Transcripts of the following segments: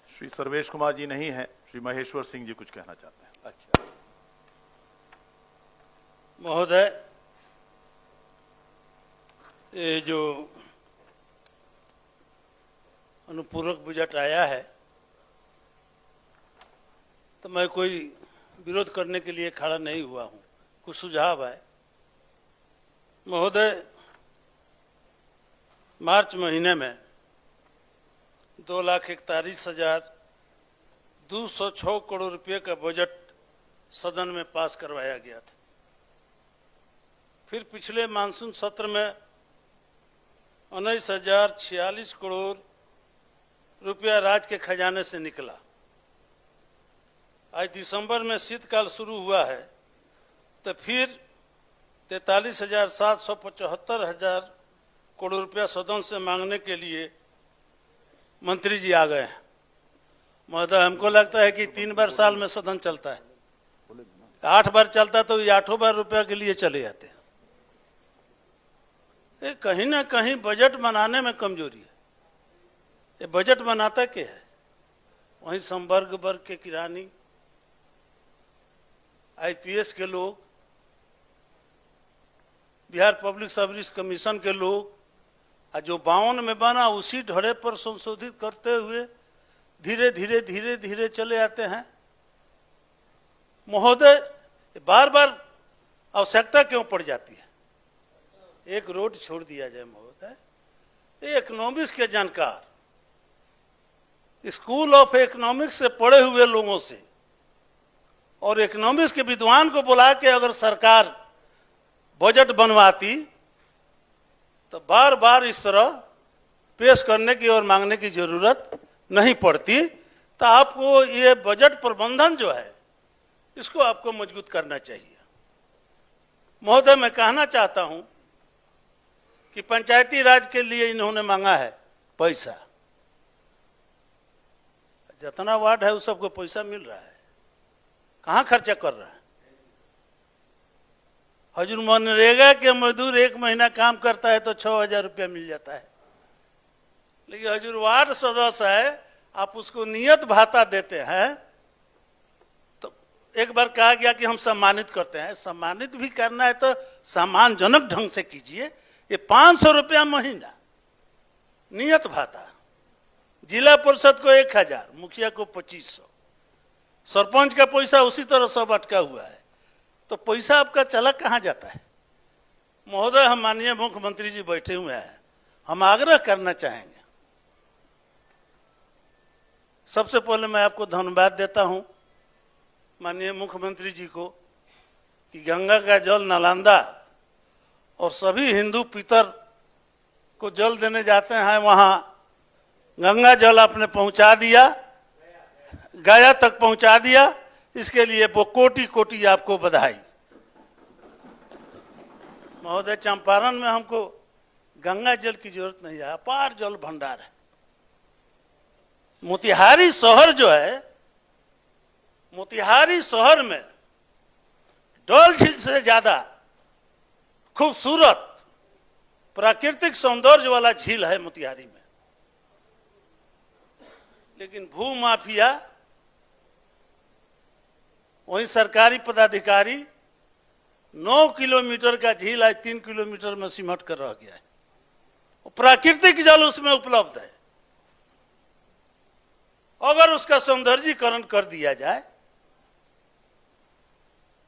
श्री सर्वेश कुमार जी नहीं है, श्री महेश्वर सिंह जी कुछ कहना चाहते हैं। अच्छा महोदय, ये जो अनुपूरक बजट आया है तो मैं कोई विरोध करने के लिए खड़ा नहीं हुआ हूं, कुछ सुझाव है। महोदय, मार्च महीने में 2,41,206 करोड़ रुपए का बजट सदन में पास करवाया गया था। फिर पिछले मानसून सत्र में 19,046 करोड़ रुपया राज्य के खजाने से निकला। आज दिसंबर में शीतकाल शुरू हुआ है तो फिर 43,775 करोड़ रुपया सदन से मांगने के लिए मंत्री जी आ गए हैं। महोदय, हमको लगता है कि 3 बार साल में सदन चलता है, 8 बार चलता तो ये 8 बार रुपया के लिए चले जाते हैं। कहीं ना कहीं बजट बनाने में कमजोरी है। ये बजट बनाता क्या है? वहीं संवर्ग वर्ग के किरानी, आईपीएस के लोग, बिहार पब्लिक सर्विस कमीशन के लोग, जो 52 में बना उसी ढड़े पर संशोधित करते हुए धीरे धीरे धीरे धीरे चले आते हैं। महोदय, बार बार आवश्यकता क्यों पड़ जाती है? एक रोड छोड़ दिया जाए महोदय। ये इकोनॉमिक्स के जानकार, स्कूल ऑफ इकोनॉमिक्स से पढ़े हुए लोगों से और इकोनॉमिक्स के विद्वान को बुला के अगर सरकार बजट बनवाती तो बार बार इस तरह पेश करने की और मांगने की जरूरत नहीं पड़ती। तो आपको ये बजट प्रबंधन जो है इसको आपको मजबूत करना चाहिए। महोदय, मैं कहना चाहता हूं कि पंचायती राज के लिए इन्होंने मांगा है पैसा। जितना वार्ड है उस सबको पैसा मिल रहा है, कहां खर्चा कर रहा है? हजूर, मनरेगा के मजदूर 1 महीना काम करता है तो 6,000 रुपया मिल जाता है, लेकिन हजूर वार्ड सदस्य है, आप उसको नियत भाता देते हैं। तो एक बार कहा गया कि हम सम्मानित करते हैं। सम्मानित भी करना है तो सम्मानजनक ढंग से कीजिए। ये 500 रुपया महीना नियत भाता, जिला परिषद को 1,000, मुखिया को 2,500, सरपंच का पैसा उसी तरह सब अटका हुआ है। तो पैसा आपका चला कहां जाता है? महोदय, हम माननीय मुख्यमंत्री जी बैठे हुए हैं, हम आग्रह करना चाहेंगे। सबसे पहले मैं आपको धन्यवाद देता हूं माननीय मुख्यमंत्री जी को कि गंगा का जल नालंदा और सभी हिंदू पितर को जल देने जाते हैं, वहां गंगा जल आपने पहुंचा दिया, गया तक पहुंचा दिया। इसके लिए वो कोटि कोटि आपको बधाई। महोदय, चंपारण में हमको गंगा जल की जरूरत नहीं है, अपार जल भंडार है। मोतिहारी शहर जो है, मोतिहारी शहर में डल झील से ज्यादा खूबसूरत प्राकृतिक सौंदर्य वाला झील है मोतिहारी में। लेकिन भू माफिया, वहीं सरकारी पदाधिकारी 9 किलोमीटर का झील आज 3 किलोमीटर में सिमट कर रह गया है। प्राकृतिक जल उसमें उपलब्ध है। अगर उसका सौंदर्यीकरण कर दिया जाए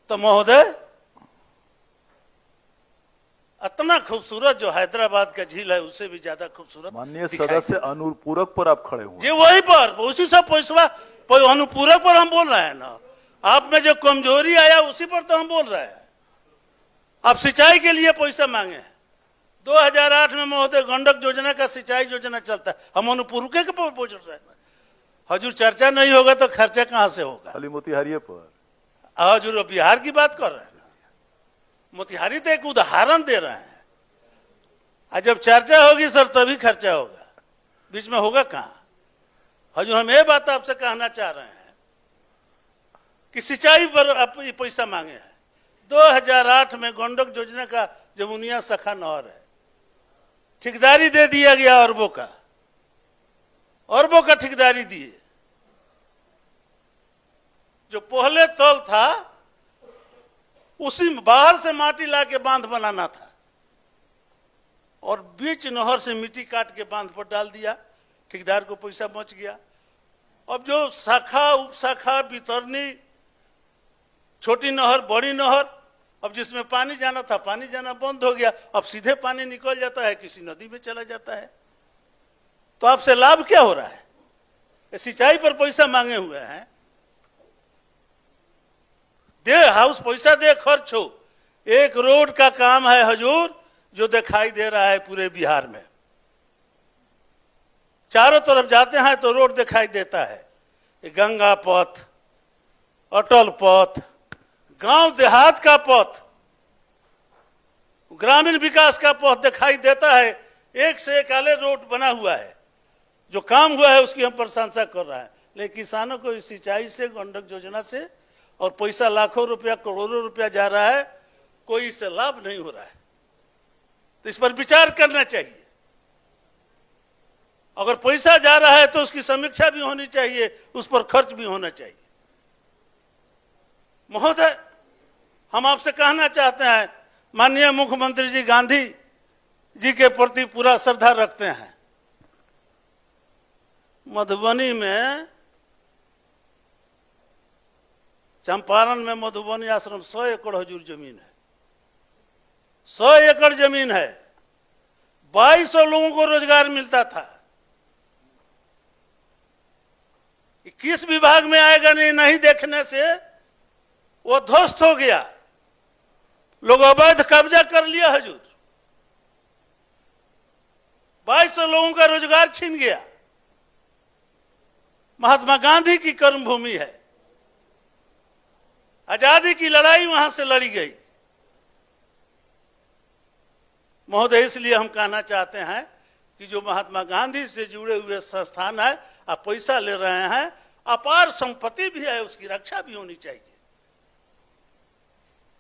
तो महोदय, इतना खूबसूरत जो हैदराबाद का झील है उससे भी ज्यादा खूबसूरत। माननीय सदस्य, अनुपूरक पर आप खड़े हुए जी, वही पर उसी सब पैसा अनुपूरक पर हम बोल रहे हैं ना। आप में जो कमजोरी आया उसी पर तो हम बोल रहे हैं। आप सिंचाई के लिए पैसा मांगे हैं। 2008 में महोदय गंडक योजना का सिंचाई योजना चलता है, हम अनुपूरक के पर बोल रहे हैं। हजूर, चर्चा नहीं होगा तो खर्चा कहां से होगा? खाली मोतिहारी पर हजूर बिहार की बात कर रहे हैं ना। मोतिहारी तो एक उदाहरण दे रहे हैं। जब चर्चा होगी सर तभी खर्चा होगा, बीच में होगा कहां? हजूर, हम ये बात आपसे कहना चाह रहे हैं कि सिंचाई पर आप पैसा मांगे हैं। 2008 में गंडक योजना का जमुनिया सखा नहर है, ठेकेदारी दे दिया गया अरबों का, अरबों का ठेकेदारी दिए। जो पहले तल था उसी में बाहर से माटी लाके बांध बनाना था और बीच नहर से मिट्टी काट के बांध पर डाल दिया, ठेकेदार को पैसा बच गया। अब जो शाखा उपशाखा वितरणी, छोटी नहर बड़ी नहर, अब जिसमें पानी जाना था पानी जाना बंद हो गया, अब सीधे पानी निकल जाता है, किसी नदी में चला जाता है। तो आपसे लाभ क्या हो रहा है? सिंचाई पर पैसा मांगे हुए हैं, दे हाउस पैसा दे खर्च हो। एक रोड का काम है हजूर जो दिखाई दे रहा है पूरे बिहार में। चारों तरफ जाते हैं तो रोड दिखाई देता है, गंगा पथ, अटल पथ, गांव देहात का पथ, ग्रामीण विकास का पथ दिखाई देता है। एक से एक आले रोड बना हुआ है। जो काम हुआ है उसकी हम प्रशंसा कर रहे हैं, लेकिन किसानों को इस सिंचाई से, गंडक योजना से और पैसा लाखों रुपया करोड़ों रुपया जा रहा है, कोई इससे लाभ नहीं हो रहा है। तो इस पर विचार करना चाहिए। अगर पैसा जा रहा है तो उसकी समीक्षा भी होनी चाहिए, उस पर खर्च भी होना चाहिए। महोदय, हम आपसे कहना चाहते हैं, माननीय मुख्यमंत्री जी गांधी जी के प्रति पूरा श्रद्धा रखते हैं। मधुबनी में, चंपारण में मधुबनी आश्रम 100 एकड़ हजूर जमीन है, 100 एकड़ जमीन है। 2200 लोगों को रोजगार मिलता था। किस विभाग में आएगा नहीं देखने से वो ध्वस्त हो गया। लोग अवैध कब्जा कर लिया हजूर। 2200 लोगों का रोजगार छीन गया। महात्मा गांधी की कर्मभूमि है, आजादी की लड़ाई वहां से लड़ी गई। महोदय, इसलिए हम कहना चाहते हैं कि जो महात्मा गांधी से जुड़े हुए संस्थान है, आप पैसा ले रहे हैं, अपार संपत्ति भी है, उसकी रक्षा भी होनी चाहिए।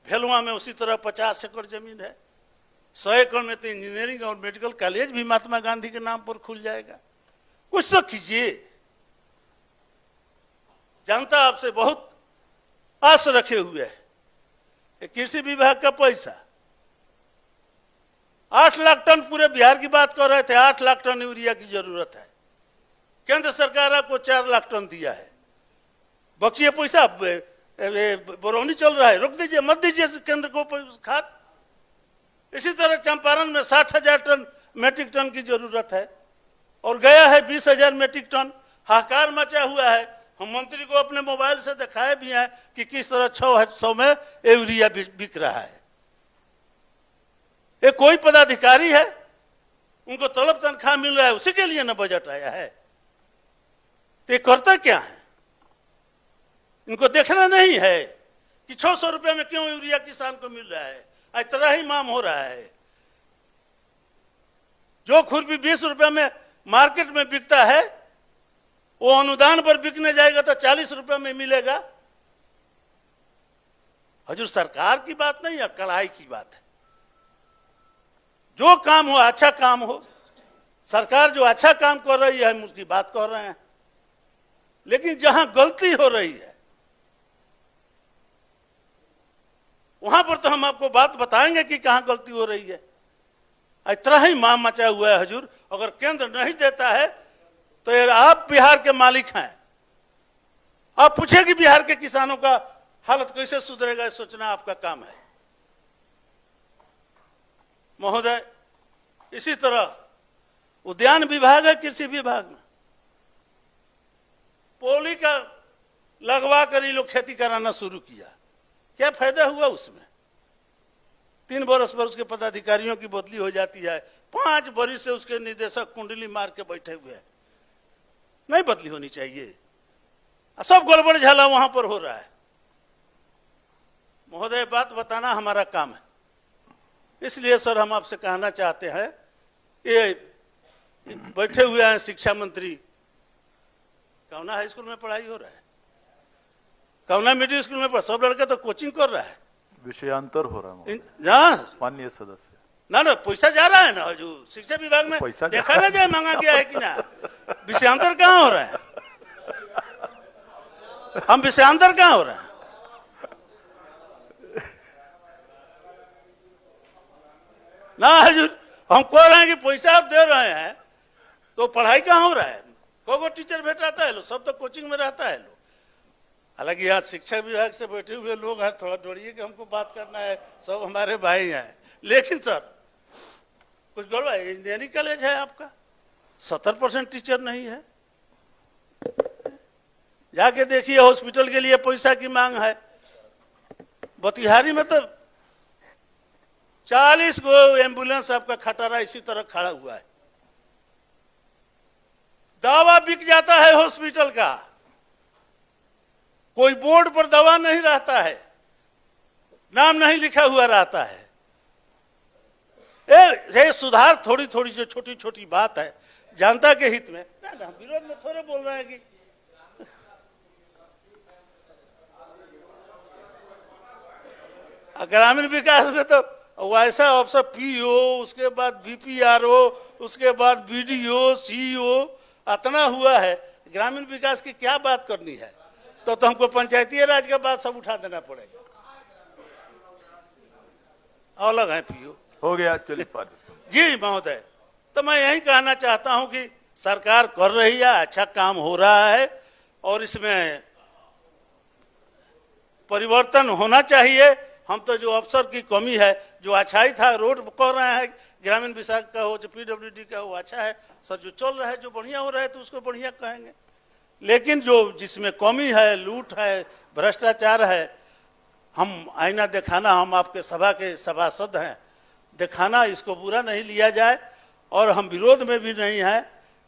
भेलुआ में उसी तरह 50 एकड़ जमीन है। 100 एकड़ में तो इंजीनियरिंग और मेडिकल कॉलेज भी महात्मा गांधी के नाम पर खुल जाएगा। कुछ तो कीजिए। जनता आपसे बहुत आस रखे हुए है। कृषि विभाग का पैसा 8 लाख टन, पूरे बिहार की बात कर रहे थे, 8 लाख टन यूरिया की जरूरत है। केंद्र सरकार आपको 4 लाख टन दिया है। बचिए पैसा बरौनी चल रहा है, रोक दीजिए, मत दीजिए केंद्र को खाद। इसी तरह चंपारण में 60,000 टन मेट्रिक टन की जरूरत है और गया है 20,000 मेट्रिक टन। हाहाकार मचा हुआ है। हम मंत्री को अपने मोबाइल से दिखाए भी हैं कि किस तरह 600 में यूरिया बिक रहा है। ये कोई पदाधिकारी है, उनको तलब तनख्वाह मिल रहा है, उसी के लिए ना बजट आया है। तो ये करता क्या है? इनको देखना नहीं है कि 600 रुपए में क्यों यूरिया किसान को मिल रहा है। आज तरह ही माम हो रहा है। जो खुरपी 20 रुपए में मार्केट में बिकता है, वो अनुदान पर बिकने जाएगा तो 40 रुपए में मिलेगा। हजूर, सरकार की बात नहीं है, कड़ाई की बात है। जो काम हो, अच्छा काम हो। सरकार जो अच्छा काम कर रही है हम उसकी बात कर रहे हैं, लेकिन जहां गलती हो रही है वहां पर तो हम आपको बात बताएंगे कि कहां गलती हो रही है। इतना ही माम मचा हुआ है हजूर। अगर केंद्र नहीं देता है तो यार आप बिहार के मालिक हैं। आप पूछे कि बिहार के किसानों का हालत कैसे सुधरेगा, सोचना आपका काम है। महोदय, इसी तरह उद्यान विभाग है, कृषि विभाग में पोली का लगवा कर ये लोग खेती कराना शुरू किया। क्या फायदा हुआ उसमें? 3 बरस पर उसके पदाधिकारियों की बदली हो जाती है। 5 बरस से उसके निदेशक कुंडली मार के बैठे हुए हैं। नहीं बदली होनी चाहिए। सब गड़बड़ झाला वहां पर हो रहा है। महोदय, बात बताना हमारा काम है। इसलिए सर हम आपसे कहना चाहते हैं, ये बैठे हुए हैं शिक्षा मंत्री, कौना हाई स्कूल में पढ़ाई हो रहा है, कौना मिडिल स्कूल में सब लड़के तो कोचिंग कर रहा है, विषयांतर हो रहा है। माननीय सदस्य, ना पैसा जा रहा है ना हजूर। शिक्षा विभाग में देखा ना जाए मांगा गया है कि ना। विषयांतर कहाँ हो रहा है? हम विषयांतर कहाँ हो रहा है? ना हजूर, हम कह रहे हैं कि पैसा आप दे रहे हैं तो पढ़ाई कहाँ हो रहा है? को टीचर भेटाता है लो, सब तो कोचिंग में रहता है लो। हालांकि यहाँ शिक्षा विभाग से बैठे हुए लोग हैं, थोड़ा जोड़िए कि हमको बात करना है, सब हमारे भाई हैं। लेकिन सर कुछ गड़बड़ है। इंजीनियरिंग कॉलेज है आपका, 70% टीचर नहीं है। जाके देखिए हॉस्पिटल के लिए पैसा की मांग है। बतिहारी में तो 40 गो एम्बुलेंस आपका खटारा इसी तरह खड़ा हुआ है। दवा बिक जाता है हॉस्पिटल का, कोई बोर्ड पर दवा नहीं रहता है, नाम नहीं लिखा हुआ रहता है। ये सुधार थोड़ी थोड़ी जो छोटी छोटी बात है जनता के हित में ना, विरोध में थोड़े बोल रहे हैं कि ग्रामीण विकास में तो वैसा अफसर पीओ, उसके बाद बीपीआरओ, उसके बाद बीडीओ, सीईओ इतना हुआ है। ग्रामीण विकास की क्या बात करनी है? तो हमको पंचायती राज के बाद सब उठा देना पड़ेगा। अलग है पीओ। हो गया, चलिए बात। जी महोदय, तो मैं यही कहना चाहता हूं कि सरकार कर रही है, अच्छा काम हो रहा है और इसमें परिवर्तन होना चाहिए। हम तो जो अफसर की कमी है, जो अच्छाई था, रोड कर रहे हैं, ग्रामीण विकास का हो, जो पीडब्ल्यूडी का हो, अच्छा है सर। जो चल रहा है, जो बढ़िया हो रहा है तो उसको बढ़िया कहेंगे। लेकिन जो जिसमें कमी है, लूट है, भ्रष्टाचार है, हम आईना दिखाना, हम आपके सभा के सभासद हैं, दिखाना, इसको बुरा नहीं लिया जाए और हम विरोध में भी नहीं है।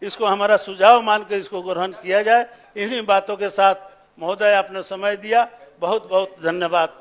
इसको हमारा सुझाव मान के इसको ग्रहण किया जाए। इन्हीं बातों के साथ महोदय आपने समय दिया, बहुत बहुत धन्यवाद।